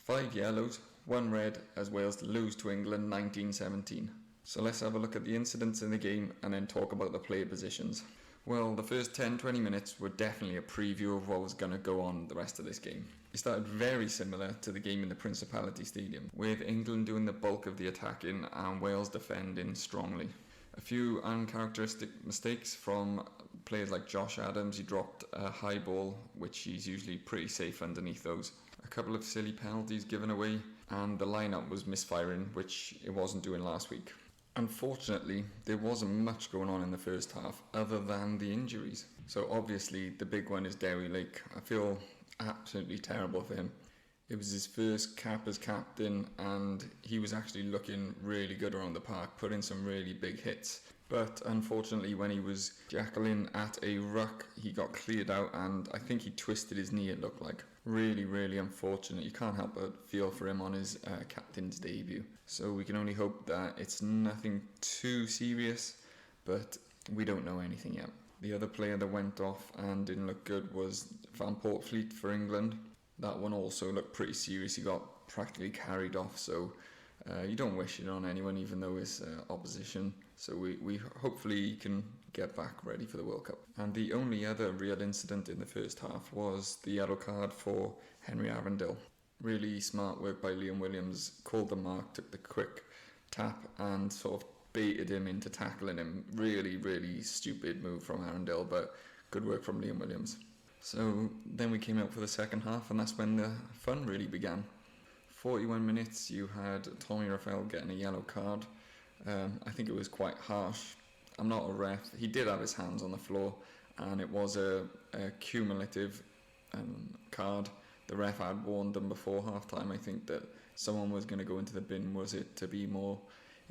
5 yellows, 1 red as Wales lose to England 1917. So let's have a look at the incidents in the game and then talk about the player positions. Well, the first 10-20 minutes were definitely a preview of what was going to go on the rest of this game. It started very similar to the game in the Principality Stadium, with England doing the bulk of the attacking and Wales defending strongly. A few uncharacteristic mistakes from players like Josh Adams. He dropped a high ball, which he's usually pretty safe underneath those. A couple of silly penalties given away, and the lineup was misfiring, which it wasn't doing last week. Unfortunately, there wasn't much going on in the first half other than the injuries. So obviously the big one is Derry Lake. I feel absolutely terrible for him. It was his first cap as captain and he was actually looking really good around the park, putting some really big hits. But unfortunately when he was jackling at a ruck, he got cleared out and I think he twisted his knee, it looked like. Really, really unfortunate. You can't help but feel for him on his captain's debut. So we can only hope that it's nothing too serious, but we don't know anything yet. The other player that went off and didn't look good was Van Portfleet for England. That one also looked pretty serious. He got practically carried off, so you don't wish it on anyone, even though it's opposition. So we hopefully can get back ready for the World Cup. And the only other real incident in the first half was the yellow card for Henry Arundel. Really smart work by Liam Williams. Called the mark, took the quick tap and sort of baited him into tackling him. Really, really stupid move from Arundel, but good work from Liam Williams. So then we came out for the second half and that's when the fun really began. 41 minutes you had Tommy Raphael getting a yellow card. I think it was quite harsh. I'm not a ref. He did have his hands on the floor and it was a cumulative card. The ref had warned them before half time, I think, that someone was going to go into the bin, was it to be more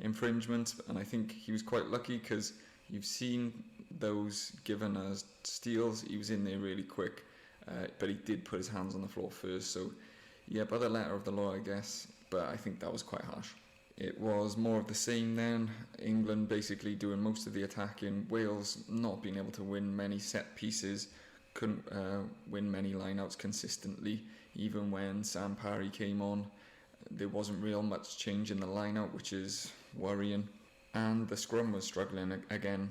infringement, and I think he was quite lucky because you've seen those given as steals. He was in there really quick, but he did put his hands on the floor first, so yeah, by the letter of the law I guess, but I think that was quite harsh. It was more of the same then. England basically doing most of the attacking, Wales not being able to win many set pieces, couldn't win many lineouts consistently. Even when Sam Parry came on, there wasn't real much change in the lineout, which is worrying. And the scrum was struggling again.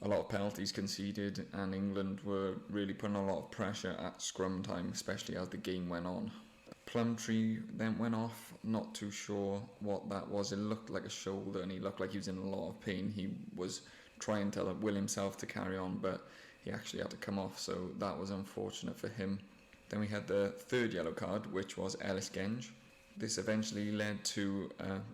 A lot of penalties conceded, and England were really putting a lot of pressure at scrum time, especially as the game went on. Plumtree then went off, not too sure what that was. It looked like a shoulder and he looked like he was in a lot of pain. He was trying to will himself to carry on, but he actually had to come off, so that was unfortunate for him. Then we had the third yellow card, which was Ellis Genge. This eventually led to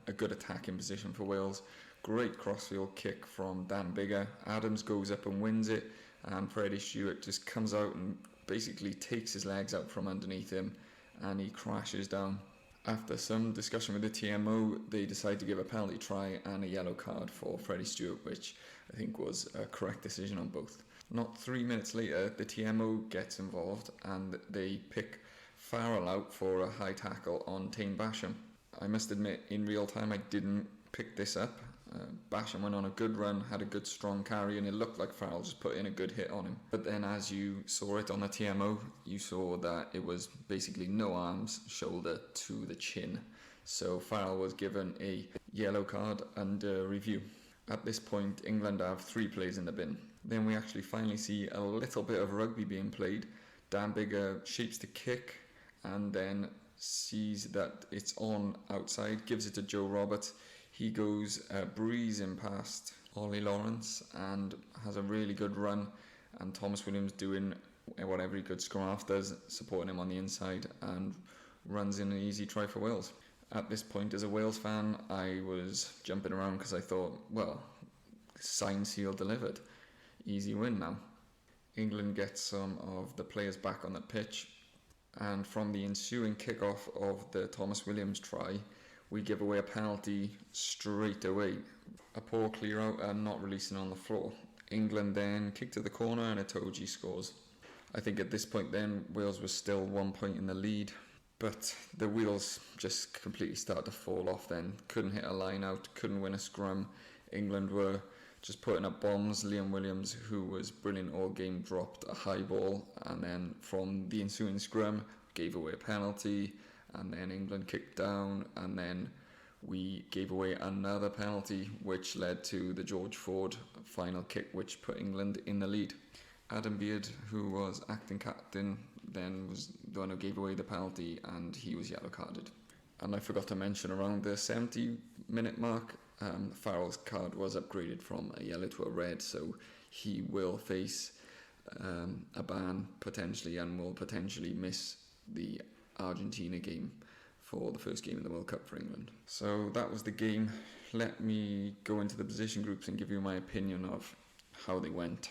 a good attacking position for Wales. Great crossfield kick from Dan Biggar. Adams goes up and wins it, and Freddie Stewart just comes out and basically takes his legs out from underneath him and he crashes down. After some discussion with the TMO, they decide to give a penalty try and a yellow card for Freddie Stewart, which I think was a correct decision on both. Not 3 minutes later, the TMO gets involved and they pick Farrell out for a high tackle on Tane Basham. I must admit, in real time I didn't pick this up. Basham went on a good run, had a good strong carry, and it looked like Farrell just put in a good hit on him. But then as you saw it on the TMO, you saw that it was basically no arms, shoulder to the chin. So Farrell was given a yellow card under review. At this point, England have 3 players in the bin. Then we actually finally see a little bit of rugby being played. Dan Biggar shapes the kick and then sees that it's on outside, gives it to Joe Roberts. He goes breezing past Ollie Lawrence and has a really good run, and Thomas Williams doing what every good scrum half does, supporting him on the inside, and runs in an easy try for Wales. At this point, as a Wales fan, I was jumping around because I thought, well, signed, sealed, delivered. Easy win now. England gets some of the players back on the pitch, and from the ensuing kick-off of the Thomas Williams try, we give away a penalty straight away. A poor clear out and not releasing on the floor. England then kick to the corner and Itoje scores. I think at this point then, Wales was still 1 point in the lead, but the wheels just completely started to fall off then. Couldn't hit a line out, couldn't win a scrum. England were just putting up bombs. Liam Williams, who was brilliant all game, dropped a high ball, and then from the ensuing scrum, gave away a penalty, and then England kicked down, and then we gave away another penalty, which led to the George Ford final kick, which put England in the lead. Adam Beard, who was acting captain, then was the one who gave away the penalty, and he was yellow carded. And I forgot to mention, around the 70-minute mark, Farrell's card was upgraded from a yellow to a red, so he will face a ban potentially, and will potentially miss the Argentina game for the first game in the World Cup for England. So that was the game. Let me go into the position groups and give you my opinion of how they went.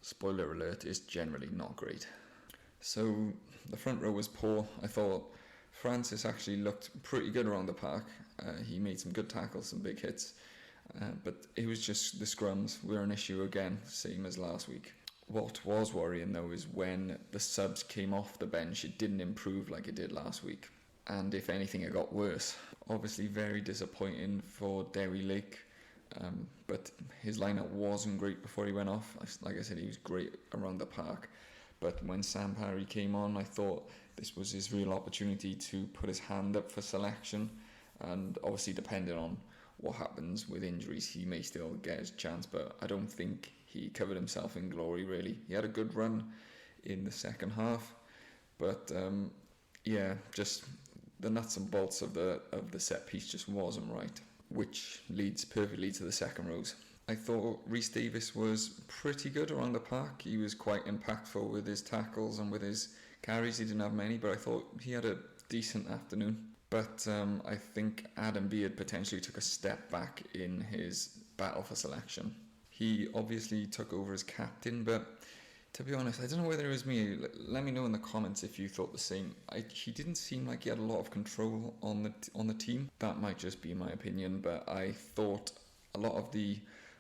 Spoiler alert, is generally not great. So the front row was poor. I thought Francis actually looked pretty good around the park. He made some good tackles, some big hits, but it was just the scrums were an issue again, same as last week. What was worrying though is when the subs came off the bench, it didn't improve like it did last week, and if anything it got worse. Obviously very disappointing for Derry Lake, but his lineup wasn't great before he went off. Like I said, he was great around the park, but when Sam Parry came on, I thought this was his real opportunity to put his hand up for selection, and obviously depending on what happens with injuries, he may still get his chance, but I don't think he covered himself in glory really. He had a good run in the second half, but just the nuts and bolts of the set piece just wasn't right, which leads perfectly to the second rows. I thought Rhys Davies was pretty good around the park. He was quite impactful with his tackles and with his carries. He didn't have many, but I thought he had a decent afternoon. But I think Adam Beard potentially took a step back in his battle for selection. He obviously took over as captain, but to be honest, I don't know whether it was me. Let me know in the comments if you thought the same. He didn't seem like he had a lot of control on the team. That might just be my opinion, but I thought a lot of the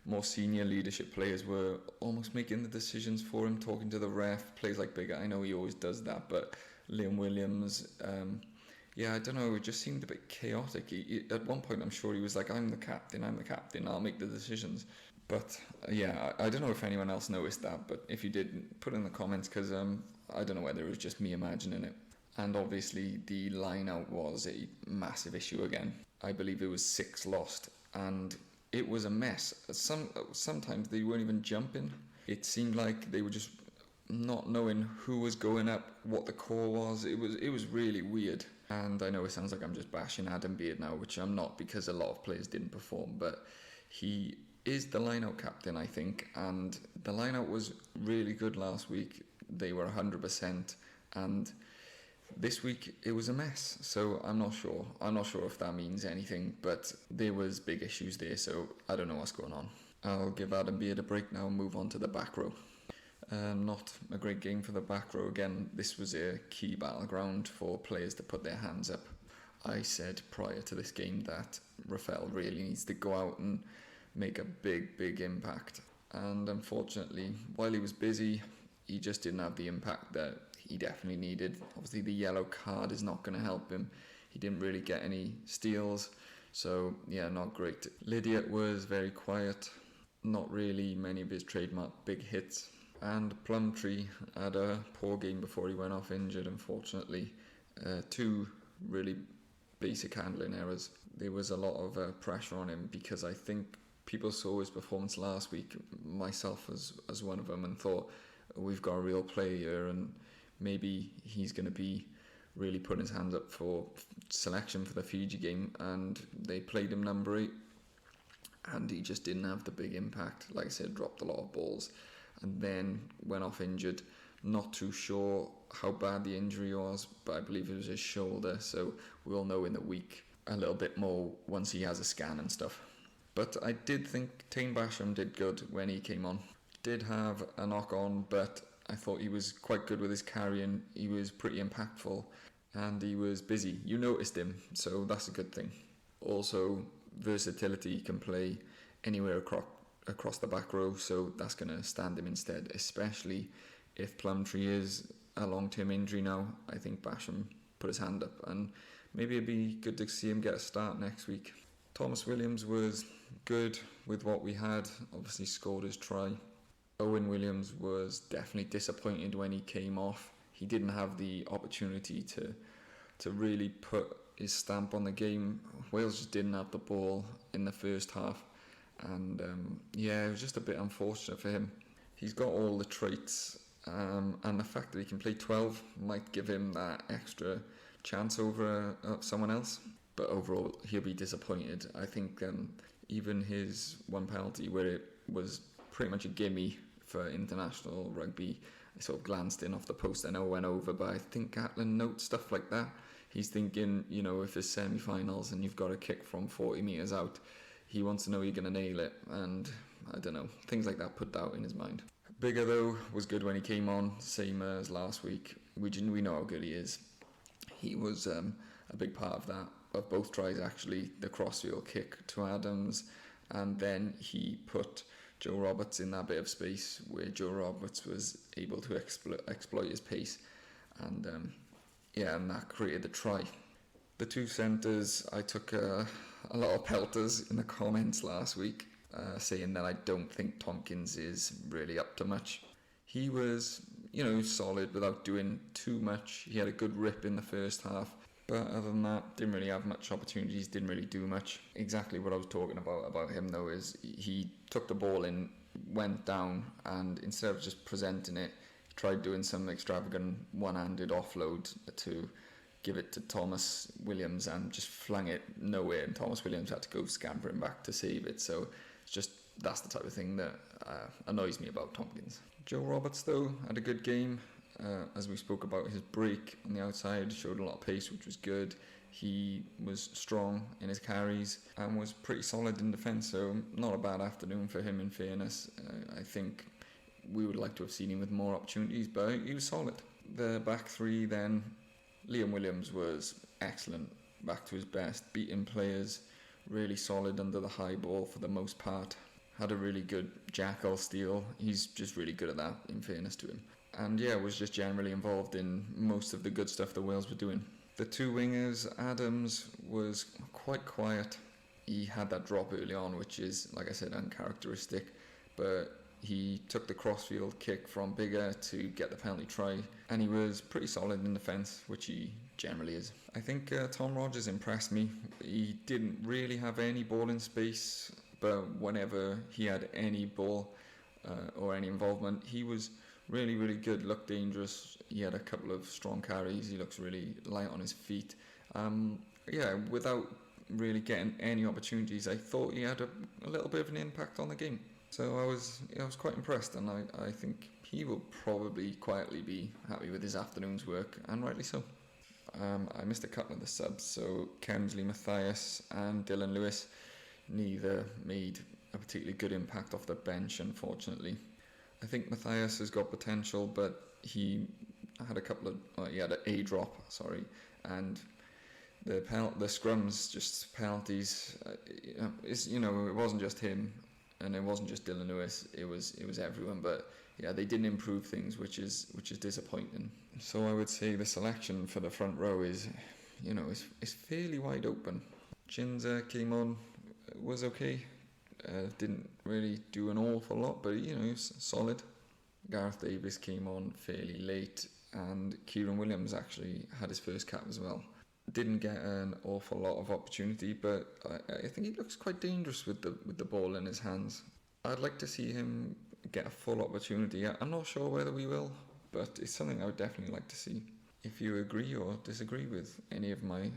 more senior leadership players were almost making the decisions for him, talking to the ref, plays like Bigger. I know he always does that, but Liam Williams, I don't know, it just seemed a bit chaotic. At one point, I'm sure he was like, I'm the captain, I'll make the decisions. But I don't know if anyone else noticed that, but if you did, put it in the comments, because I don't know whether it was just me imagining it. And obviously the line out was a massive issue again. I believe it was 6 lost, and it was a mess. Sometimes they weren't even jumping. It seemed like they were just not knowing who was going up, what the call was. It was really weird. And I know it sounds like I'm just bashing Adam Beard now, which I'm not, because a lot of players didn't perform, but he is the line-out captain, I think, and the line-out was really good last week. They were 100%, and this week it was a mess, so I'm not sure if that means anything, but there was big issues there, so I don't know what's going on. I'll give Adam Beard a break now and move on to the back row. Not a great game for the back row again. This was a key battleground for players to put their hands up. I said prior to this game that Rafael really needs to go out and make a big impact, and unfortunately, while he was busy, he just didn't have the impact that he definitely needed. Obviously the yellow card is not going to help him. He didn't really get any steals, so not great. Lydiate was very quiet, not really many of his trademark big hits, and Plumtree had a poor game before he went off injured, unfortunately. 2 really basic handling errors. There was a lot of pressure on him, because I think people saw his performance last week, myself as one of them, and thought, we've got a real player and maybe he's going to be really putting his hands up for selection for the Fiji game, and they played him number 8 and he just didn't have the big impact. Like I said, dropped a lot of balls and then went off injured. Not too sure how bad the injury was, but I believe it was his shoulder, so we'll know in the week a little bit more once he has a scan and stuff. But I did think Tane Basham did good when he came on. Did have a knock on, but I thought he was quite good with his carrying. He was pretty impactful and he was busy. You noticed him, so that's a good thing. Also, versatility, he can play anywhere across the back row, so that's going to stand him instead, especially if Plumtree is a long-term injury now. I think Basham put his hand up, and maybe it'd be good to see him get a start next week. Thomas Williams was good with what we had, obviously scored his try. Owen Williams was definitely disappointed when he came off. he didn't have the opportunity to really put his stamp on the game. Wales just didn't have the ball in the first half, and it was just a bit unfortunate for him. He's got all the traits, and the fact that he can play 12 might give him that extra chance over someone else. But overall, he'll be disappointed. I think even his one penalty, where it was pretty much a gimme for international rugby, I sort of glanced in off the post. I know it went over, but I think Gatlin notes stuff like that. He's thinking, if it's semi-finals and you've got a kick from 40 metres out, he wants to know you're going to nail it. And I don't know, things like that put doubt in his mind. Bigger, though, was good when he came on, same as last week. We know how good he is. He was a big part of that, of both tries actually, the crossfield kick to Adams, and then he put Joe Roberts in that bit of space where Joe Roberts was able to exploit his pace, and and that created the try. The two centres, I took a lot of pelters in the comments last week, saying that I don't think Tompkins is really up to much. He was, solid without doing too much. He had a good rip in the first half, but other than that, didn't really have much opportunities, didn't really do much. Exactly what I was talking about him, though, is he took the ball in, went down, and instead of just presenting it, he tried doing some extravagant one-handed offload to give it to Thomas Williams and just flung it nowhere, and Thomas Williams had to go scampering back to save it. So it's just, that's the type of thing that annoys me about Tompkins. Joe Roberts, though, had a good game. As we spoke about, his break on the outside showed a lot of pace, which was good. He was strong in his carries and was pretty solid in defence, so not a bad afternoon for him, in fairness. I think we would like to have seen him with more opportunities, but he was solid. The back three then, Liam Williams was excellent, back to his best, beating players, really solid under the high ball for the most part. Had a really good jackal steal. He's just really good at that, in fairness to him. And was just generally involved in most of the good stuff the Wales were doing. The two wingers, Adams was quite quiet. He had that drop early on, which is, like I said, uncharacteristic, but he took the crossfield kick from Bigger to get the penalty try, and he was pretty solid in defence, which he generally is. I think Tom Rogers impressed me. He didn't really have any ball in space, but whenever he had any ball or any involvement, he was really, really good, looked dangerous. He had a couple of strong carries. He looks really light on his feet. Without really getting any opportunities, I thought he had a little bit of an impact on the game. So I was quite impressed, and I think he will probably quietly be happy with his afternoon's work, and rightly so. I missed a couple of the subs, so Kemsley Mathias and Dylan Lewis, neither made a particularly good impact off the bench, unfortunately. I think Mathias has got potential, but he had a drop, and the scrums, just penalties. It wasn't just him, and it wasn't just Dylan Lewis. It was everyone. But they didn't improve things, which is disappointing. So I would say the selection for the front row is fairly wide open. Chinza came on, was okay. Didn't really do an awful lot, but he was solid. Gareth Davis came on fairly late, and Kieran Williams actually had his first cap as well. Didn't get an awful lot of opportunity, but I think he looks quite dangerous with the ball in his hands. I'd like to see him get a full opportunity. I'm not sure whether we will, but it's something I would definitely like to see. If you agree or disagree with any of my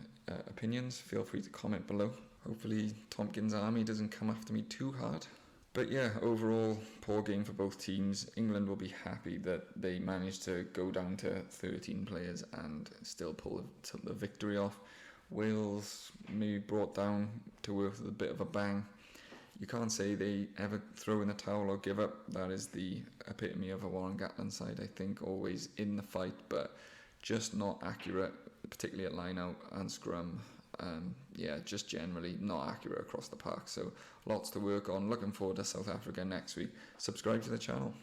opinions, feel free to comment below. Hopefully Tompkins' army doesn't come after me too hard. But overall, poor game for both teams. England will be happy that they managed to go down to 13 players and still pull the victory off. Wales maybe brought down to earth with a bit of a bang. You can't say they ever throw in the towel or give up. That is the epitome of a Warren Gatland side, I think, always in the fight, but just not accurate, particularly at line-out and scrum. Just generally not accurate across the park. So lots to work on. Looking forward to South Africa next week. Subscribe to the channel.